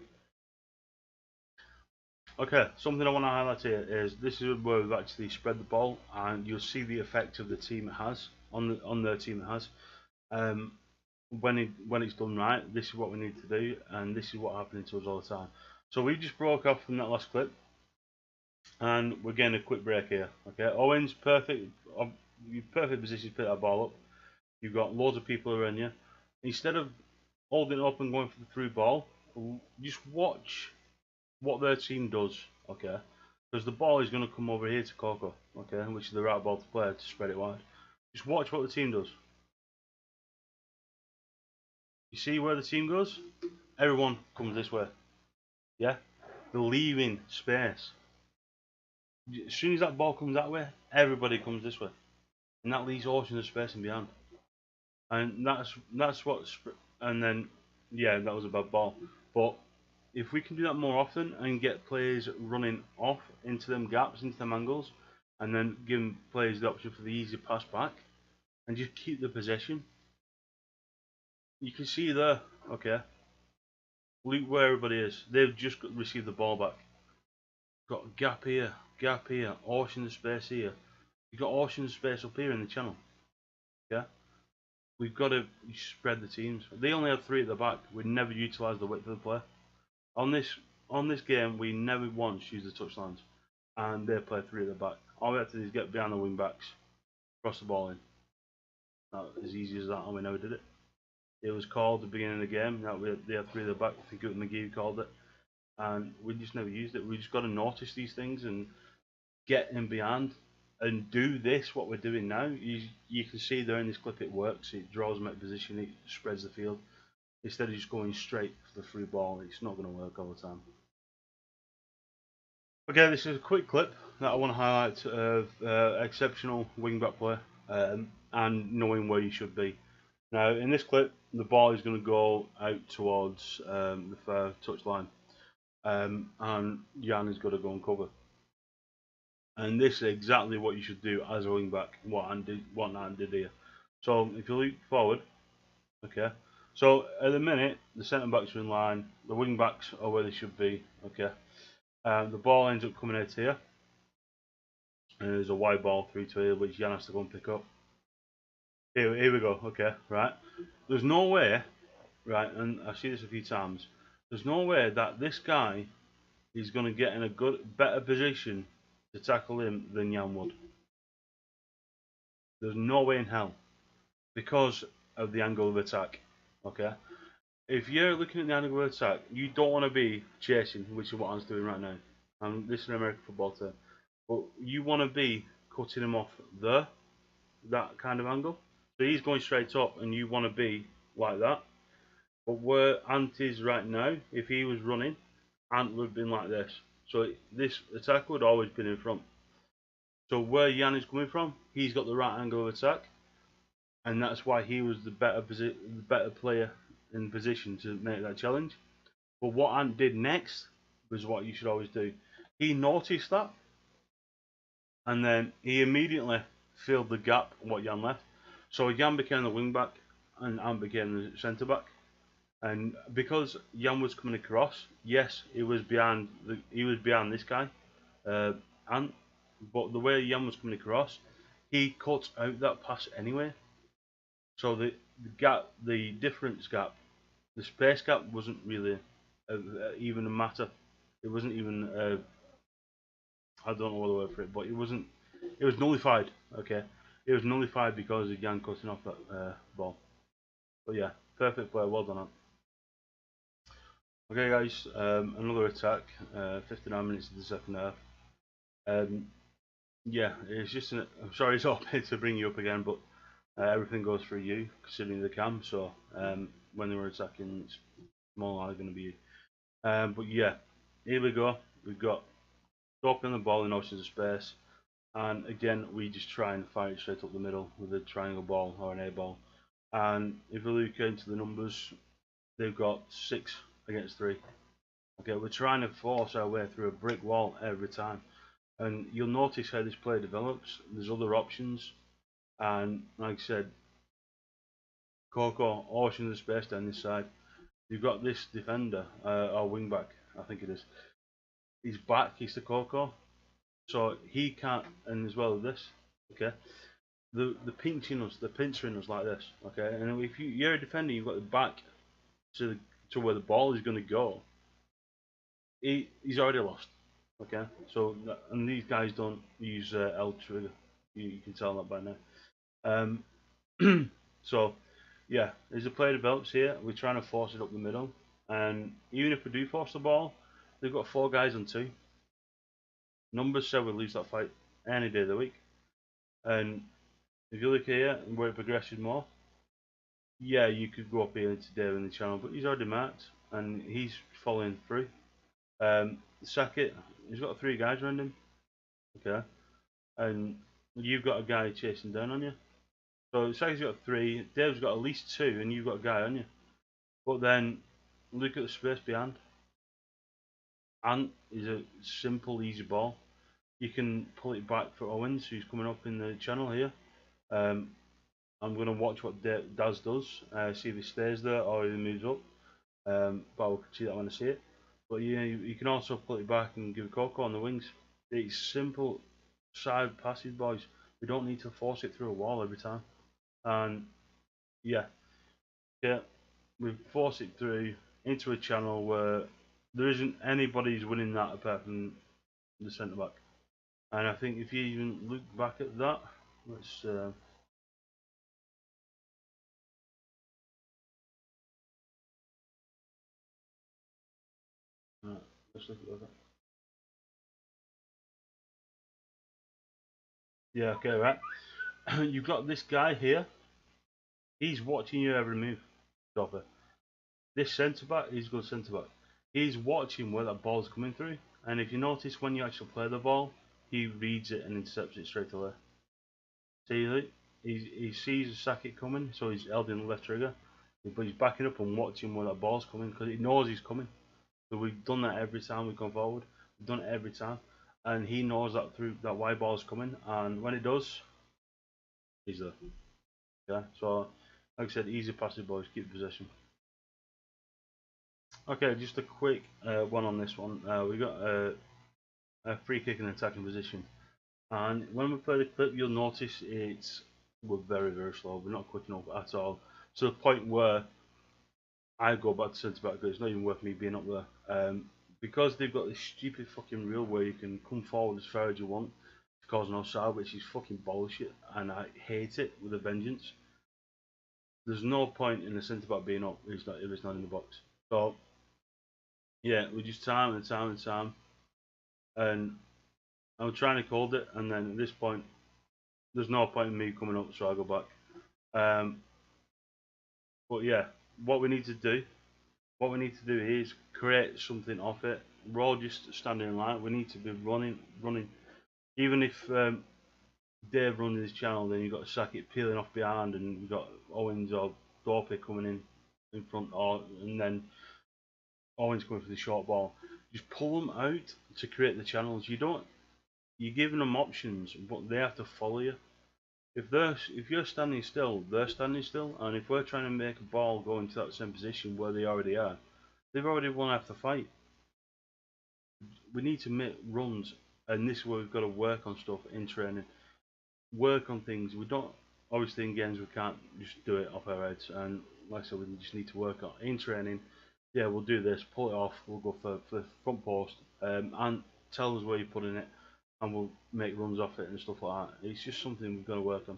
Okay, something I want to highlight here is this is where we've actually spread the ball, and you'll see the effect of the team it has on their team it has. When it's done right, this is what we need to do, and this is what happens to us all the time. So we just broke off from that last clip, and we're getting a quick break here. Okay, Owens, perfect position to pick that ball up. You've got loads of people around you. Instead of holding it up and going for the through ball, just watch what their team does, okay? Because the ball is going to come over here to Coco, okay, which is the right ball to play to spread it wide. Just watch what the team does. You see where the team goes? Everyone comes this way, yeah? They're leaving space. As soon as that ball comes that way, everybody comes this way, and that leaves oceans of space in behind. And that's what. And then, yeah, that was a bad ball. But if we can do that more often and get players running off into them gaps, into them angles, and then give players the option for the easy pass back, and just keep the possession. You can see there, okay, look where everybody is. They've just received the ball back. Got a gap here, ocean of space here. You've got ocean of space up here in the channel. Yeah? We've got to spread the teams. They only had 3 at the back. We never utilised the width of the play. On this game, we never once used the touchlines, and they play 3 at the back. All we had to do is get behind the wing backs, cross the ball in. As easy as that, and we never did it. It was called at the beginning of the game. They had 3 at the back. I think it was McGee who called it, and we just never used it. We just got to notice these things and get in behind and do this. What we're doing now, you can see there in this clip, it works. It draws them out position. It spreads the field. Instead of just going straight for the free ball, it's not going to work all the time. Okay, this is a quick clip that I want to highlight of exceptional wing-back play and knowing where you should be. Now, in this clip, the ball is going to go out towards the far touchline, and Jan is going to go and cover. And this is exactly what you should do as a wing-back, what Nathan did here. So, if you look forward, okay, so at the minute, the centre-backs are in line, the wing-backs are where they should be, okay. The ball ends up coming out here, and there's a wide ball through to here, which Jan has to go and pick up. Here we go, okay, right. There's no way, right, and I see this a few times, there's no way that this guy is going to get in a better position to tackle him than Jan would. There's no way in hell, because of the angle of attack, okay. If you're looking at the angle of attack, you don't want to be chasing, which is what I'm doing right now. And this is an American football term. But you want to be cutting him off there, that kind of angle. So he's going straight up, and you want to be like that. But where Ant is right now, if he was running, Ant would have been like this. So this attack would always been in front. So where Jan is coming from, he's got the right angle of attack, and that's why he was the better player in position to make that challenge. But what Ant did next was what you should always do. He noticed that, and then he immediately filled the gap what Jan left. So Jan became the wing back, and Ant became the centre back. And because Jan was coming across, yes, he was behind this guy, Ant. But the way Jan was coming across, he cut out that pass anyway. So the gap, the difference gap, the space gap wasn't really even a matter. It wasn't even I don't know what the word for it, but it wasn't. It was nullified. Okay, it was nullified because of Jan cutting off that ball. But yeah, perfect play. Well done. Okay, guys, another attack. 59 minutes of the second half. Yeah, it's just I'm sorry it's all paid to bring you up again, but everything goes through you, considering the cam. So when they were attacking, it's more likely going to be you. But yeah, here we go. We've got dropping the ball in oceans of space, and again we just try and fire it straight up the middle with a triangle ball or an A ball. And if we look into the numbers, they've got 6 against 3. Okay, we're trying to force our way through a brick wall every time. And you'll notice how this play develops. There's other options, and like I said, Coco, ocean of space down this side. You've got this defender, or wing back, I think it is. He's back, he's the Coco, so he can't. And as well as this, okay, the pinching us, the pinching us like this, okay. And if you're a defender, you've got the back to where the ball is going to go. He's already lost. Okay, so and these guys don't use L trigger. You can tell that by now. So yeah, as the play develops here, we're trying to force it up the middle, and even if we do force the ball, they've got 4 guys on 2. Numbers say we'll lose that fight any day of the week. And if you look here and where it progresses more, yeah, you could go up here into Dave in the channel, but he's already marked and he's following through. Sackett, he's got 3 guys around him. Okay, and you've got a guy chasing down on you. So Sackett's got 3, Dave's got at least 2, and you've got a guy on you. But then look at the space behind. Ant is a simple, easy ball. You can pull it back for Owens, who's coming up in the channel here. I'm going to watch what Daz does, see if he stays there or if he moves up. But I'll see that when I see it. But yeah, you can also pull it back and give Coco on the wings. It's simple side passes, boys. We don't need to force it through a wall every time. And yeah, we force it through into a channel where there isn't anybody who's winning that apart from the centre back. And I think if you even look back at that, let's look at that. Yeah, okay, right. You've got this guy here. He's watching you every move, Dopper. This centre back, he's a good centre back. He's watching where that ball's coming through, and if you notice when you actually play the ball, he reads it and intercepts it straight away. See, he sees Sackett coming, so he's held in the left trigger, but he's backing up and watching where that ball's coming because he knows he's coming. So we've done that every time we come forward. We've done it every time, and he knows that through that wide ball's coming, and when it does, he's there. Yeah, so like I said, easy passes, boys. Keep possession. Okay, just a quick one on this one. We got a free kick in attacking position, and when we play the clip, you'll notice we're very slow. We're not quick enough at all, to the point where I go back to centre back because it's not even worth me being up there. Because they've got this stupid fucking rule where you can come forward as far as you want to cause an offside, which is fucking bullshit, and I hate it with a vengeance. There's no point in the centre back being up if it's not in the box. So yeah, we just time, and I'm trying to hold it, and then at this point, there's no point in me coming up, so I go back. But yeah, what we need to do is create something off it. We're all just standing in line. We need to be running. Even if Dave runs his channel, then you've got Sackett peeling off behind, and you've got Owens or Dorpey coming in front, and then Owens coming for the short ball. Just pull them out to create the channels. You're giving them options, but they have to follow you. If you're standing still, they're standing still, and if we're trying to make a ball go into that same position where they already are, they've already won half the fight. We need to make runs, and this is where we've got to work on stuff in training. Work on things. We don't, obviously in games we can't just do it off our heads, and like I said, we just need to work on in training. Yeah, we'll do this, pull it off, we'll go for the front post, and tell us where you're putting it, and we'll make runs off it and stuff like that. It's just something we've got to work on.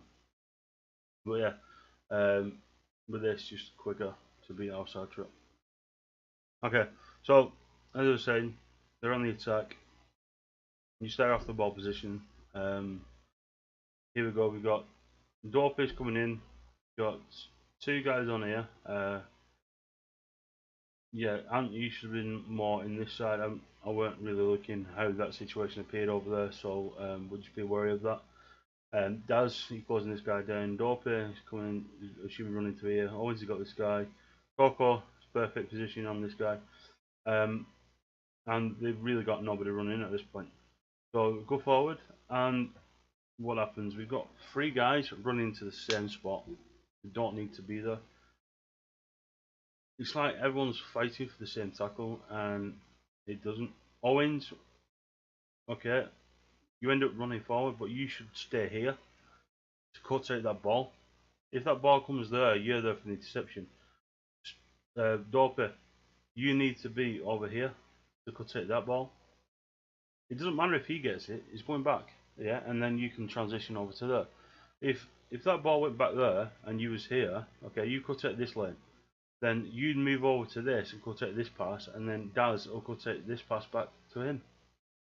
But yeah, with this, just quicker to beat outside trip. Okay, so as I was saying, they're on the attack. You start off the ball position. Here we go. We've got Dorpey's coming in. We've got 2 guys on here. Yeah, Ant, you should have been more in this side. I weren't really looking how that situation appeared over there, so would you be wary of that? Daz, he's closing this guy down. Dorpey is coming, should be running to here. Owens has got this guy. Coco, perfect position on this guy. And they've really got nobody running at this point. So go forward, and what happens? We've got 3 guys running to the same spot. They don't need to be there. It's like everyone's fighting for the same tackle, and it doesn't. Owens, okay, you end up running forward, but you should stay here to cut out that ball. If that ball comes there, you're there for the interception. Dorpey, you need to be over here to cut out that ball. It doesn't matter if he gets it; he's going back, yeah, and then you can transition over to there. If that ball went back there and you was here, okay, you cut out this lane. then you'd move over to this and go take this pass, and then Daz will go take this pass back to him,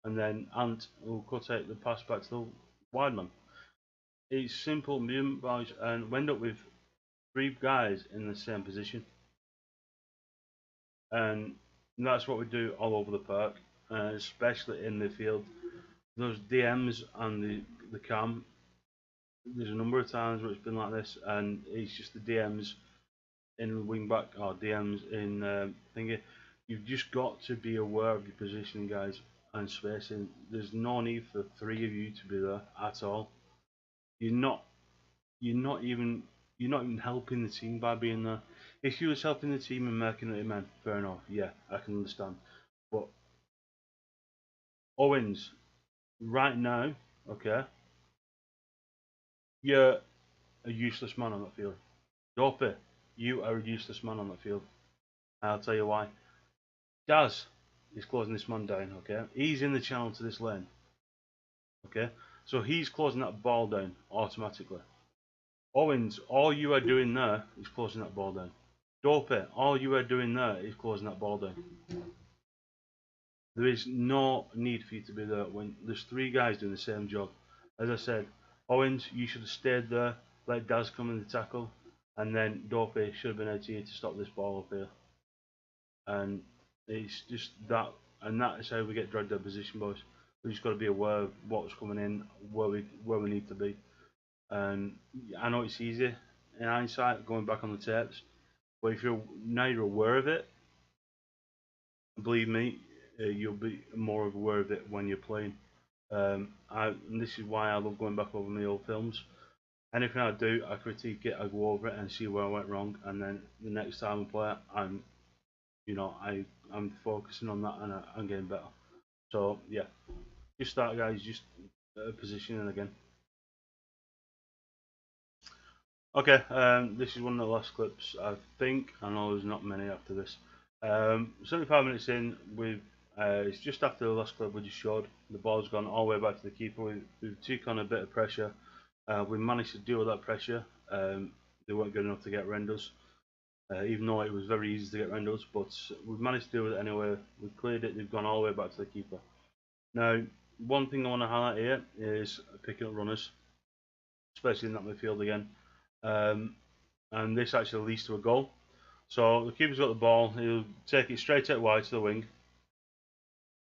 and then Ant will go take the pass back to the wide man. It's simple movement, boys, and we end up with 3 guys in the same position, and that's what we do all over the park, especially in the field. Those DMs and the cam, there's a number of times where it's been like this, and it's just the DMs in wing back or DMs in thingy. You've just got to be aware of your positioning, guys, and spacing. There's no need for 3 of you to be there at all. You're not even helping the team by being there. If you was helping the team and making it a man, fair enough. Yeah, I can understand. But Owens, right now, okay, you're a useless man on that field. Dopey, you are a useless man on that field. I'll tell you why. Daz is closing this man down, okay? He's in the channel to this lane. Okay? So he's closing that ball down automatically. Owens, all you are doing there is closing that ball down. Dopey, all you are doing there is closing that ball down. There is no need for you to be there when there's 3 guys doing the same job. As I said, Owens, you should have stayed there, let Daz come in the tackle, and then Dopey should have been out here to stop this ball up here. And it's just that, and that is how we get dragged out of position, boys. We just got to be aware of what's coming in, where we need to be. And I know it's easy in hindsight, going back on the tapes, but if you're aware of it, believe me, you'll be more aware of it when you're playing. And this is why I love going back over my old films. Anything I do, I critique it, I go over it and see where I went wrong, and then the next time I play it, I'm focusing on that, and I'm getting better. So yeah, just start, guys, just positioning again. Okay, this is one of the last clips, I think. I know there's not many after this. 75 minutes in, it's just after the last clip we just showed. The ball's gone all the way back to the keeper. We've took on a bit of pressure. We managed to deal with that pressure. They weren't good enough to get renders, even though it was very easy to get renders, but we've managed to deal with it anyway. We've cleared it, they've gone all the way back to the keeper. Now, one thing I want to highlight here is picking up runners, especially in that midfield again. And this actually leads to a goal. So the keeper's got the ball, he'll take it straight out wide to the wing.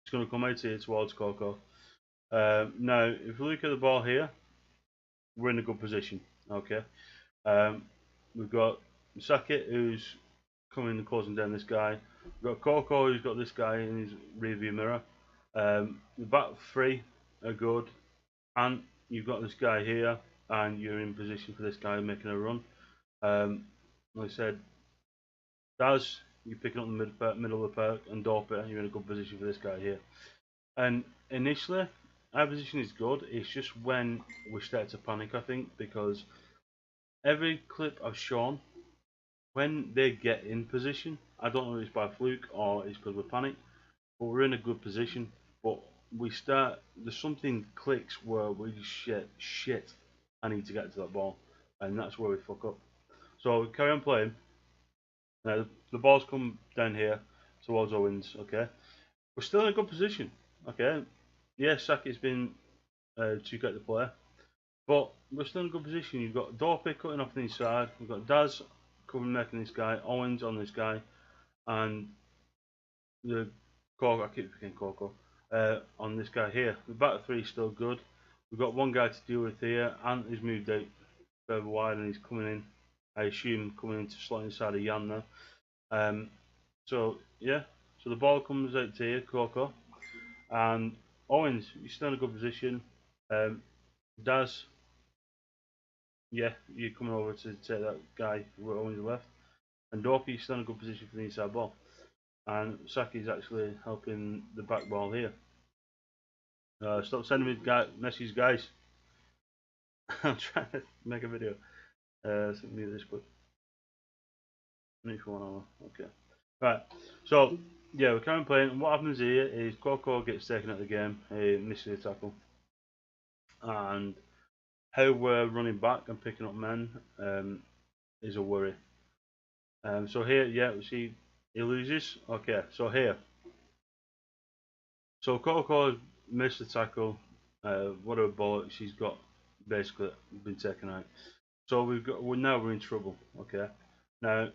It's going to come out here towards Coco. Now, if we look at the ball here, we're in a good position. Okay, we've got Sackett, who's coming and closing down this guy. We've got Coco, who's got this guy in his rearview mirror. The back 3 are good, and you've got this guy here, and you're in position for this guy making a run. Like I said, Daz, you're picking up the middle of the park, and Dopey, you're in a good position for this guy here. And initially, our position is good. It's just when we start to panic, I think, because every clip I've shown, when they get in position, I don't know if it's by fluke or it's because we panic, but we're in a good position. But we start, there's something clicks where we just shit, I need to get to that ball, and that's where we fuck up. So we carry on playing. Now the ball's come down here towards Owens. Okay, we're still in a good position. Okay, yes, Sackett's been to get the player, but we're still in a good position. You've got Dopey cutting off the inside, we've got Daz covering, making this guy, Owens on this guy, and the Coco, I keep forgetting Coco, on this guy here. The back 3 is still good. We've got one guy to deal with here, and he's moved out further wide and he's coming in, I assume coming into slot inside of Jan there. So yeah, so the ball comes out to here, Coco, and Owens, you're still in a good position. Daz, yeah, you're coming over to take that guy where Owens left, and Dopey, you're still in a good position for the inside ball, and Saki's actually helping the back ball here. Stop sending me messages, guys. I'm trying to make a video. Send me this quick. For 1 hour. Okay. Right. So yeah, we're currently playing. What happens here is Coco gets taken out of the game. He misses the tackle, and how we're running back and picking up men is a worry. So here, yeah, we see he loses. Okay, so here, so Coca-Cola missed the tackle. Whatever bollocks, he's got basically been taken out. So we're in trouble. Okay, now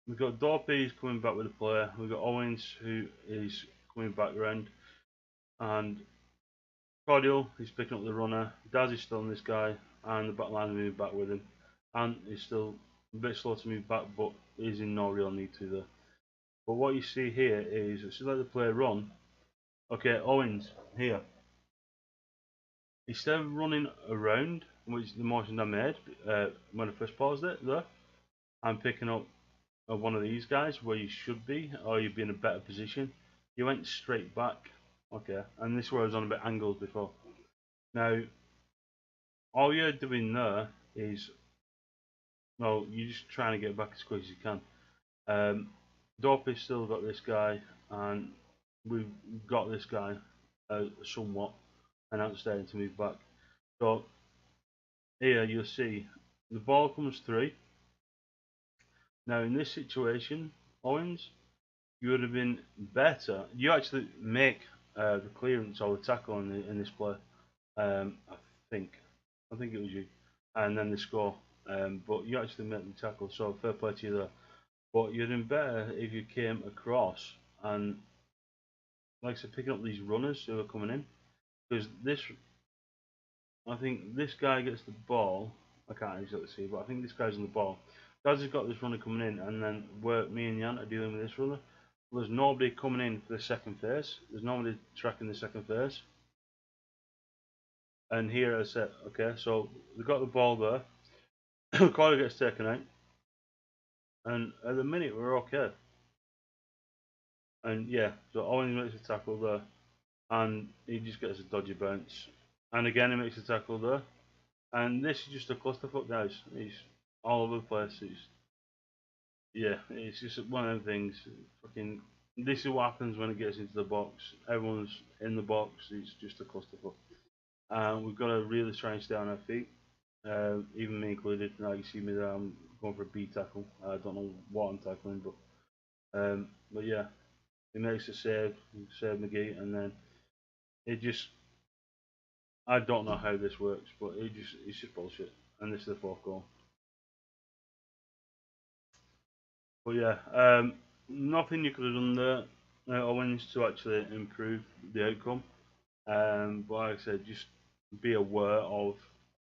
we've got Dorpey's coming back with the player. We've got Owens who is coming back round, and Cordial is picking up the runner. Daz is still on this guy, and the back line is moving back with him. And he's still a bit slow to move back, but he's in no real need to there. But what you see here is, as you let the player run, okay, Owens here. Instead of running around, which is the motion I made when I first paused it there, I'm picking up one of these guys where you should be, or you'd be in a better position. You went straight back, okay, and this is where I was on a bit angled before. Now, all you're doing there is, well, you're just trying to get back as quick as you can. Dorpey's still got this guy, and we've got this guy somewhat, and I'm starting to move back. So here you'll see the ball comes through. Now in this situation, Owens, you would have been better. You actually make the clearance or the tackle in this play. I think it was you, and then the score. But you actually make the tackle, so fair play to you there. But you'd have been better if you came across and, like I said, picking up these runners who are coming in, because this, I think this guy gets the ball. I can't exactly see, but I think this guy's on the ball. Daz has got this runner coming in, and then me and Jan are dealing with this runner. Well, there's nobody coming in for the second phase. There's nobody tracking the second phase. And here I said, okay, so they've got the ball there. Corey gets taken out, and at the minute we're okay. And yeah, so Owens makes a tackle there, and he just gets a dodgy bounce. And again, he makes a tackle there. And this is just a clusterfuck, guys. He's all over the place. It's just one of them things. Fucking, this is what happens when it gets into the box. Everyone's in the box. It's just a clusterfuck. We've got to really try and stay on our feet. Even me included. Now you see me there. I'm going for a B tackle. I don't know what I'm tackling, but yeah, he makes a save McGee, and then it just. I don't know how this works, but it's just bullshit. And this is the fourth goal. But yeah, nothing you could have done there, Owens, to actually improve the outcome. But like I said, just be aware of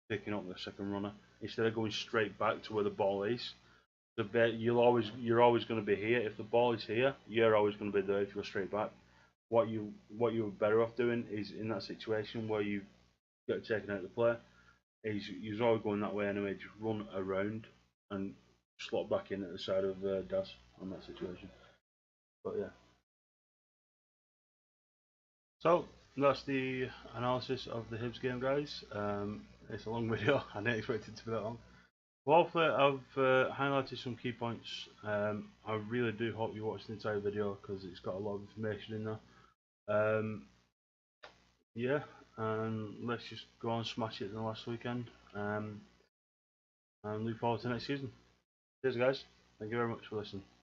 picking up the second runner instead of going straight back to where the ball is. You're always going to be here. If the ball is here, you're always going to be there if you go straight back. What you're better off doing is in that situation where you get taken out of the play, is you're always going that way anyway. Just run around and slot back in at the side of Daz on that situation. But yeah. So that's the analysis of the Hibs game, guys. It's a long video. I didn't expect it to be that long. Well, hopefully I've highlighted some key points. I really do hope you watch the entire video because it's got a lot of information in there. Yeah, and let's just go and smash it in the last weekend. And look forward to next season. Cheers, guys. Thank you very much for listening.